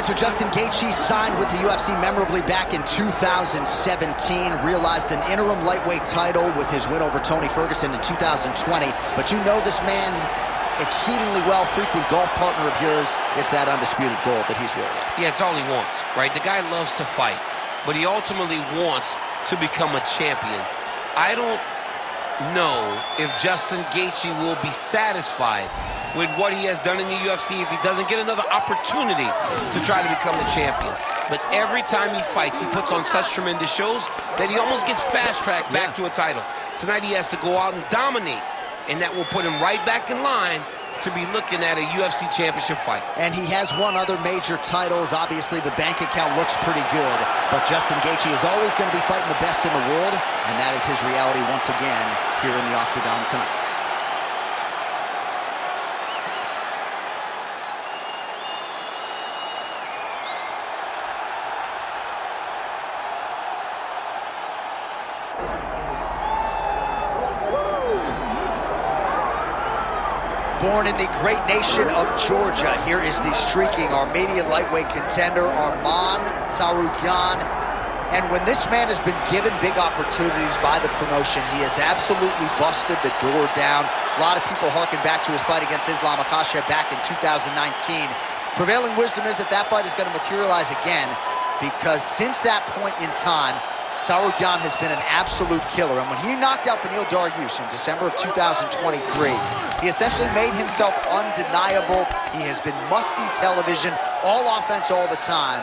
right, so Justin Gaethje signed with the UFC memorably back in 2017, realized an interim lightweight title with his win over Tony Ferguson in 2020. But you know this man exceedingly well, frequent golf partner of yours. It's that undisputed gold that he's really at. Yeah, it's all he wants, right? The guy loves to fight, but he ultimately wants to become a champion. I don't know if Justin Gaethje will be satisfied with what he has done in the UFC if he doesn't get another opportunity to try to become the champion. But every time he fights, he puts on such tremendous shows that he almost gets fast-tracked back to a title. Tonight he has to go out and dominate, and that will put him right back in line to be looking at a UFC championship fight. And he has won other major titles. Obviously, the bank account looks pretty good, but Justin Gaethje is always going to be fighting the best in the world, and that is his reality once again here in the Octagon tonight. Born in the great nation of Georgia, here is the streaking Armenian lightweight contender, Arman Tsarukyan. And when this man has been given big opportunities by the promotion, he has absolutely busted the door down. A lot of people harken back to his fight against Islam Makhachev back in 2019. Prevailing wisdom is that that fight is going to materialize again, because since that point in time, Tsarukyan has been an absolute killer. And when he knocked out Beneil Dariush in December of 2023, he essentially made himself undeniable. He has been must-see television, all offense all the time.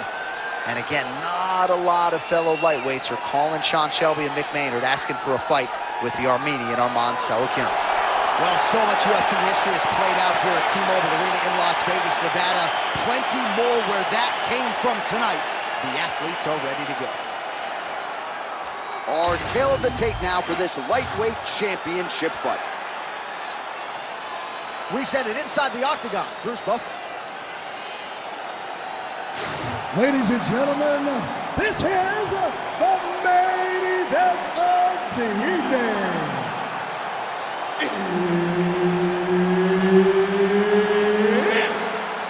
And again, not a lot of fellow lightweights are calling Sean Shelby and Mick Maynard asking for a fight with the Armenian Arman Tsarukyan. Well, so much UFC history has played out here at T-Mobile Arena in Las Vegas, Nevada. Plenty more where that came from tonight. The athletes are ready to go. Our tale of the tape now for this lightweight championship fight. We send it inside the Octagon. Bruce Buffer. Ladies and gentlemen, this is the main event of the evening. It's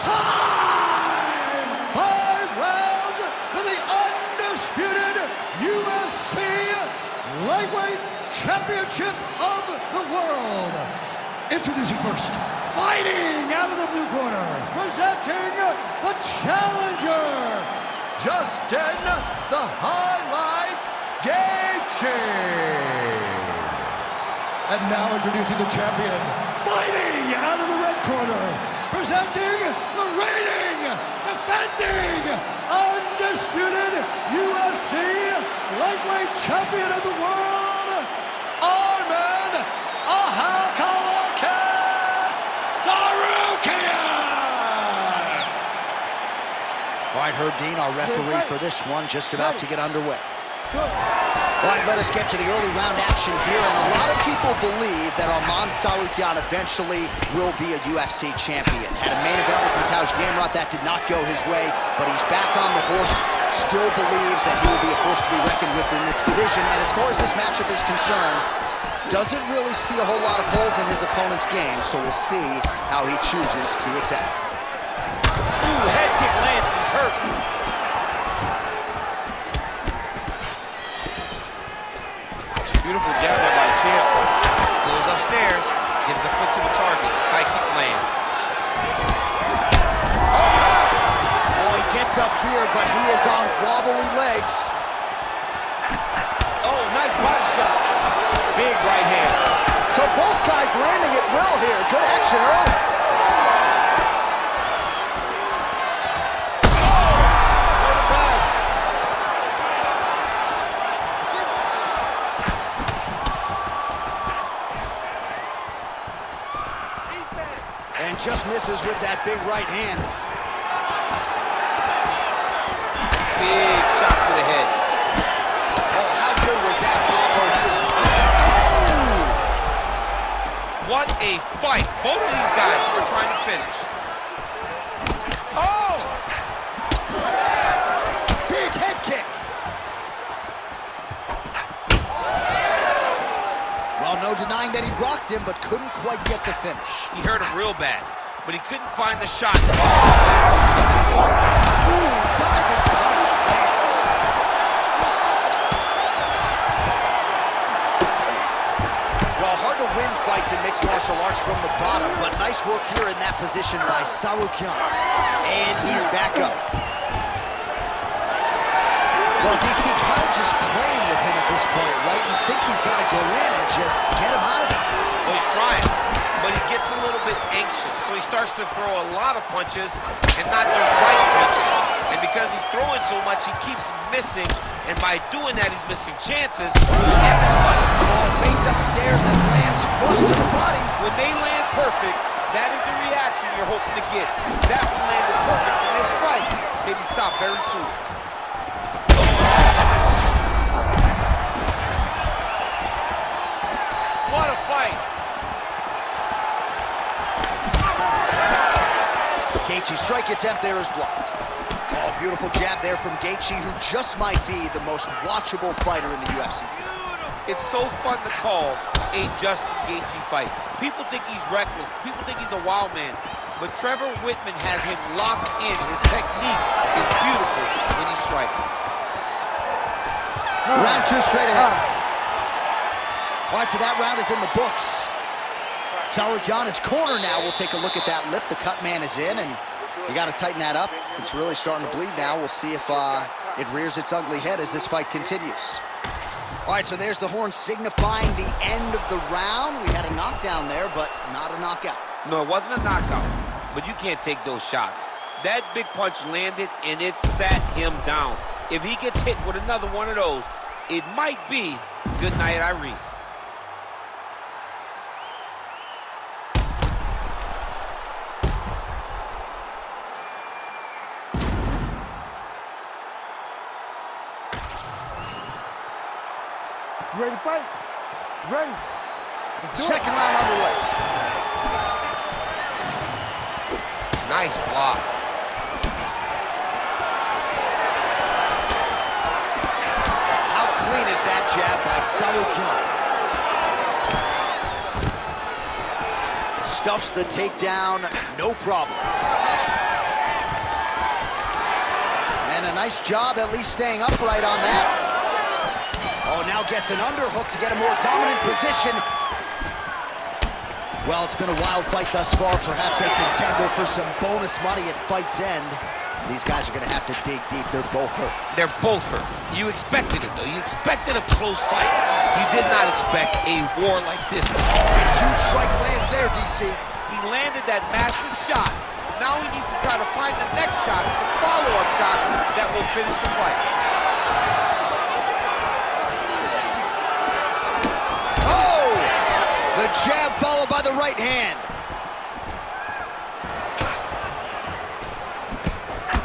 time! 5 rounds for the undisputed UFC Lightweight Championship of the World. Introducing first, fighting out of the blue corner, presenting the challenger, Justin the Highlight Gaethje. And now introducing the champion, fighting out of the red corner, presenting the reigning, defending, undisputed UFC Lightweight Champion of the World, Arman Tsarukyan. All right, Herb Dean, our referee for this one, just about to get underway. All right, let us get to the early round action here, and a lot of people believe that Arman Tsarukyan eventually will be a UFC champion. Had a main event with Mateusz Gamrot, that did not go his way, but he's back on the horse, still believes that he will be a force to be reckoned with in this division, and as far as this matchup is concerned, doesn't really see a whole lot of holes in his opponent's game, so we'll see how he chooses to attack. Ooh, head kick lands, he's hurt. Beautiful jab there by the champ. Goes upstairs, gives a foot to the target. High kick lands. Oh, he gets up here, but he is on wobbly legs. Oh, nice body shot. Big right hand. So both guys landing it well here. Good action early. And just misses with that big right hand. Big shot to the head. Oh, how good was that combo? Oh! What a fight. Both of these guys are trying to finish. Oh! Big head kick. Well, no denying that he rocked him, but couldn't quite get the finish. He hurt him real bad, but he couldn't find the shot. Ooh. submission by Tsarukyan. And he's back up. Well, DC kind of just playing with him at this point, right? You think he's got to go in and just get him out of there. Well, he's trying, but he gets a little bit anxious, so he starts to throw a lot of punches and not the right punches. And because he's throwing so much, he keeps missing, and by doing that, he's missing chances to end this fight. Oh, fades upstairs and lands flush to the body. When they land perfect, that is the reaction you're hoping to get. That one landed perfect in this fight. Maybe stop very soon. What a fight. Gaethje's strike attempt there is blocked. Oh, beautiful jab there from Gaethje, who just might be the most watchable fighter in the UFC. It's so fun to call a Justin Gaethje fight. People think he's reckless. People think he's a wild man. But Trevor Whitman has him locked in. His technique is beautiful when he strikes. Round two straight ahead. All right, so that round is in the books. Tsarukyan is corner now. We'll take a look at that lip. The cut man is in, and you got to tighten that up. It's really starting to bleed now. We'll see if it rears its ugly head as this fight continues. All right, so there's the horn signifying the end of the round. We had a knockdown there, but not a knockout. No, it wasn't a knockout, but you can't take those shots. That big punch landed, and it sat him down. If he gets hit with another one of those, it might be good night, Irene. You ready to fight? Ready. Second round underway. Nice block. How clean is that jab by Tsarukyan? Stuffs the takedown, no problem. And a nice job at least staying upright on that. Oh, now gets an underhook to get a more dominant position. Well, it's been a wild fight thus far. Perhaps a contender for some bonus money at fight's end. These guys are going to have to dig deep. They're both hurt. They're both hurt. You expected it, though. You expected a close fight. You did not expect a war like this one. Huge strike lands there, DC. He landed that massive shot. Now he needs to try to find the next shot, the follow-up shot that will finish the fight. The jab followed by the right hand.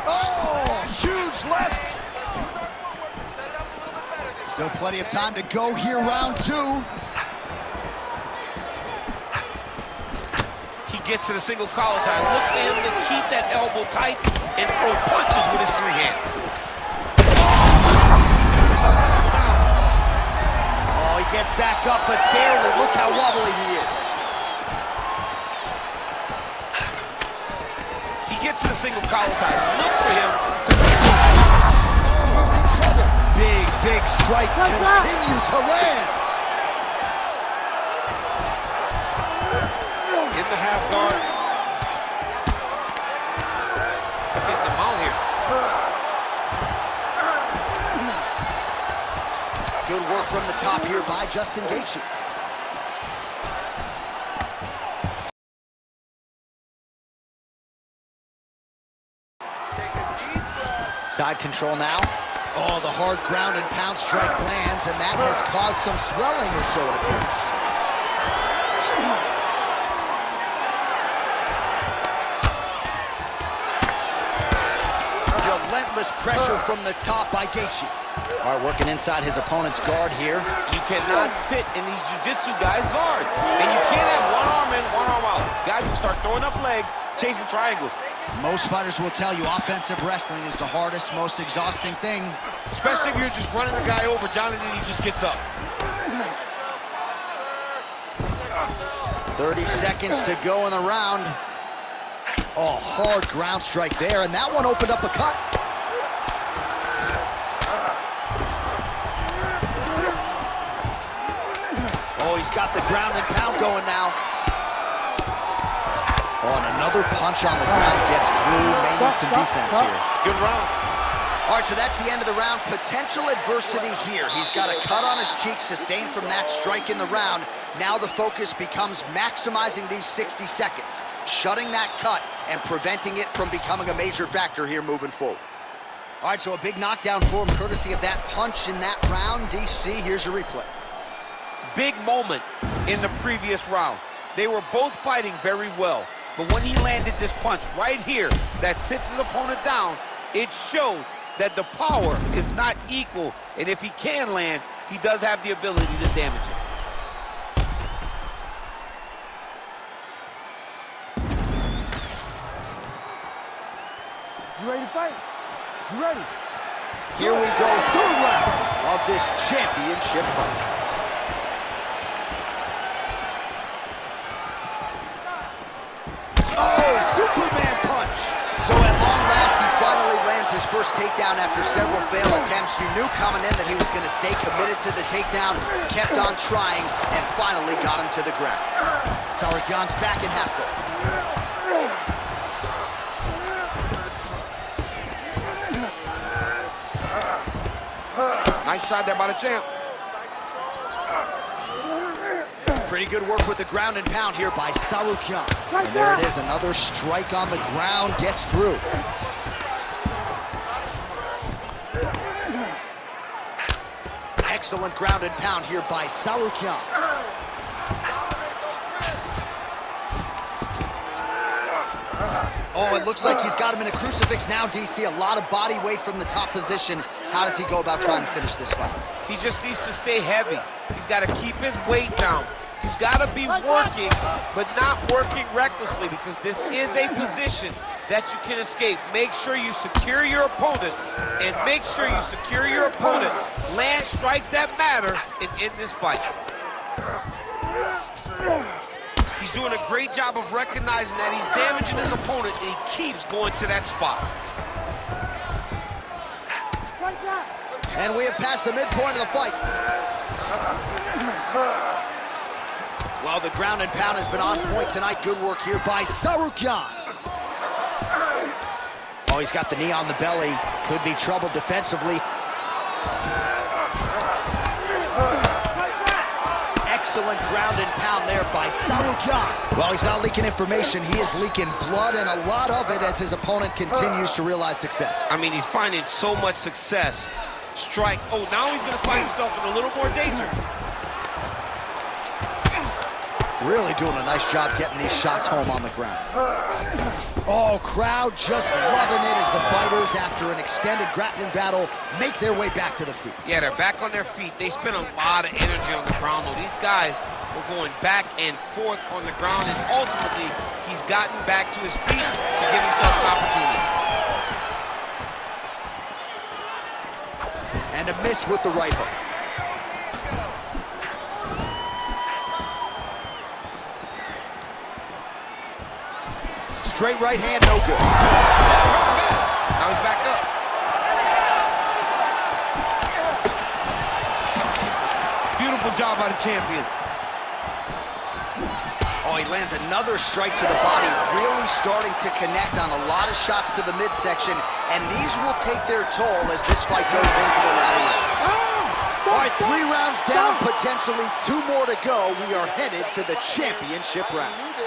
Oh, huge left. Still plenty of time to go here, round two. He gets to the single collar tie. Look for him to keep that elbow tight and throw punches with his free hand. Gets back up, but barely. Look how wobbly he is. He gets to the single collar tie. Look for him to... Oh, he's in trouble. Big strikes continue to land. In the half guard. Getting him out here. Good work from the top here by Justin Gaethje. Side control now. Oh, the hard ground and pound strike lands, and that has caused some swelling or so, it appears. Relentless pressure from the top by Gaethje. All right, working inside his opponent's guard here. You cannot sit in these jiu-jitsu guys' guard. And you can't have one arm in, one arm out. Guys will start throwing up legs, chasing triangles. Most fighters will tell you offensive wrestling is the hardest, most exhausting thing. Especially if you're just running the guy over, Johnny, then he just gets up. 30 seconds to go in the round. Oh, hard ground strike there, and that one opened up a cut. Oh, he's got the ground and pound going now. Oh, and another punch on the ground gets through. May need some defense here. Good round. All right, so that's the end of the round. Potential adversity here. He's got a cut on his cheek sustained from that strike in the round. Now the focus becomes maximizing these 60 seconds, shutting that cut and preventing it from becoming a major factor here moving forward. All right, so a big knockdown for him courtesy of that punch in that round. DC, here's your replay. Big moment in the previous round. They were both fighting very well, but when he landed this punch right here that sits his opponent down, it showed that the power is not equal, and if he can land, he does have the ability to damage it. You ready to fight? You ready? Here we go, third round of this championship fight. Oh, Superman punch! So at long last, he finally lands his first takedown after several failed attempts. You knew coming in that he was going to stay committed to the takedown, kept on trying, and finally got him to the ground. Tsarukyan's back in half guard. Nice shot there by the champ. Pretty good work with the ground and pound here by Tsarukyan. And there it is, another strike on the ground, gets through. Excellent ground and pound here by Tsarukyan. Oh, it looks like he's got him in a crucifix now, DC. A lot of body weight from the top position. How does he go about trying to finish this fight? He just needs to stay heavy. He's got to keep his weight down. He's got to be working, but not working recklessly, because this is a position that you can escape. Make sure you secure your opponent, and make sure you secure your opponent. Land strikes that matter and end this fight. He's doing a great job of recognizing that he's damaging his opponent, and he keeps going to that spot. And we have passed the midpoint of the fight. Well, the ground and pound has been on point tonight. Good work here by Tsarukyan. Oh, he's got the knee on the belly. Could be trouble defensively. Excellent ground and pound there by Tsarukyan. Well, he's not leaking information. He is leaking blood, and a lot of it as his opponent continues to realize success. I mean, he's finding so much success. Strike. Oh, now he's going to find himself in a little more danger. Really doing a nice job getting these shots home on the ground. Oh, crowd just loving it as the fighters, after an extended grappling battle, make their way back to the feet. Yeah, they're back on their feet. They spent a lot of energy on the ground, though. These guys were going back and forth on the ground, and ultimately, he's gotten back to his feet to give himself an opportunity. And a miss with the right hook. Straight right hand, no good. Now he's back up. Beautiful job by the champion. Oh, he lands another strike to the body, really starting to connect on a lot of shots to the midsection, and these will take their toll as this fight goes into the latter rounds. All right, 3 rounds down, potentially 2 more to go. We are headed to the championship rounds.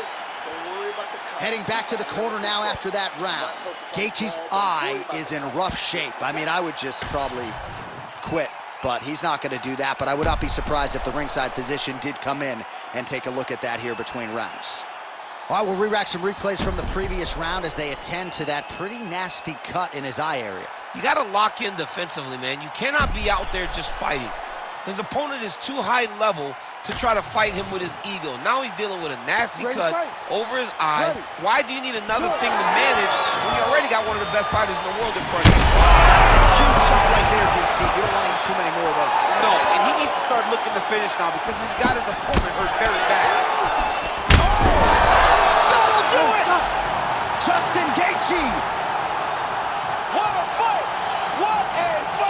Heading back to the corner now after that round. Gaethje's eye is in rough shape. I mean, I would just probably quit, but he's not going to do that. But I would not be surprised if the ringside physician did come in and take a look at that here between rounds. All right, we'll re-rack some replays from the previous round as they attend to that pretty nasty cut in his eye area. You got to lock in defensively, man. You cannot be out there just fighting. His opponent is too high level to try to fight him with his ego. Now he's dealing with a nasty cut over his eye. Why do you need another thing to manage when you already got one of the best fighters in the world in front of you? That's a huge shot right there, DC. You don't want to eat too many more of those. No, and he needs to start looking to finish now because he's got his opponent hurt very bad. That'll do it! Justin Gaethje! What a fight! What a fight!